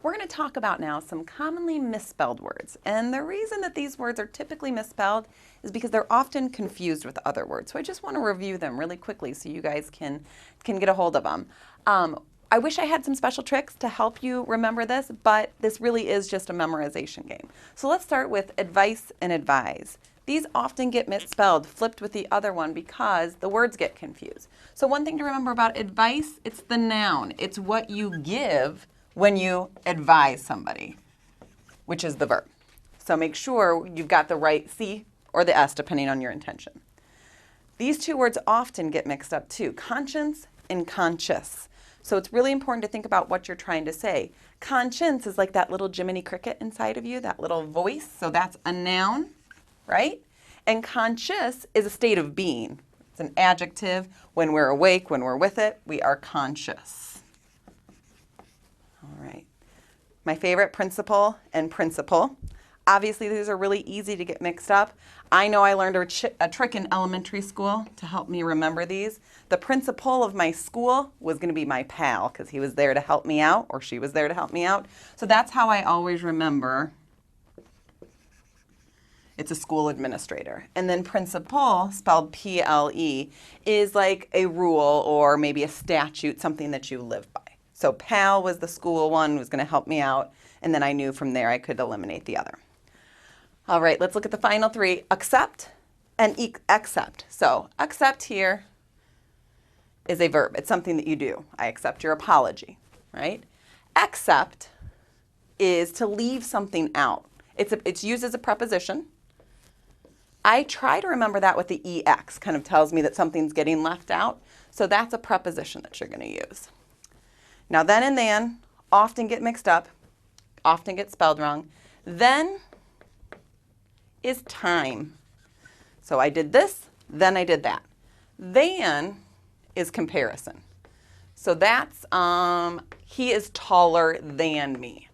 We're going to talk about now some commonly misspelled words. And the reason that these words are typically misspelled is because they're often confused with other words. So I just want to review them really quickly so you guys can get a hold of them. I wish I had some special tricks to help you remember this, but this really is just a memorization game. So let's start with advice and advise. These often get misspelled, flipped with the other one because the words get confused. So one thing to remember about advice, it's the noun. It's what you give when you advise somebody, which is the verb. So make sure you've got the right C or the S depending on your intention. These two words often get mixed up too, conscience and conscious. So it's really important to think about what you're trying to say. Conscience is like that little Jiminy Cricket inside of you, that little voice. So that's a noun, right? And conscious is a state of being. It's an adjective. When we're awake, when we're with it, we are conscious. All right. My favorite, principle and principle. Obviously, these are really easy to get mixed up. I know I learned a trick in elementary school to help me remember these. The principal of my school was going to be my pal because he was there to help me out, or she was there to help me out. So that's how I always remember it's a school administrator. And then principle, spelled P-L-E, is like a rule or maybe a statute, something that you live by. So pal was the school one, was going to help me out, and then I knew from there I could eliminate the other. All right, let's look at the final three, accept and accept. So accept here is a verb. It's something that you do. I accept your apology, right? Accept is to leave something out. It's used as a preposition. I try to remember that with the EX, kind of tells me that something's getting left out. So that's a preposition that you're going to use. Now then and than often get mixed up, often get spelled wrong. Then is time. So I did this, then I did that. Than is comparison. So that's, he is taller than me.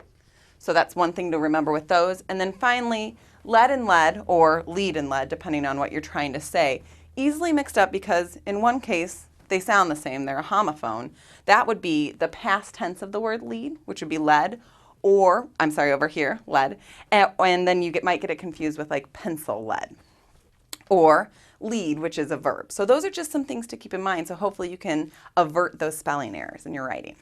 So that's one thing to remember with those. And then finally, led and led, or lead and led, depending on what you're trying to say, easily mixed up because in one case, they sound the same. They're a homophone. That would be the past tense of the word lead, which would be led, or, I'm sorry, over here, led. And then you might get it confused with like pencil lead, or lead, which is a verb. So those are just some things to keep in mind. So hopefully you can avert those spelling errors in your writing.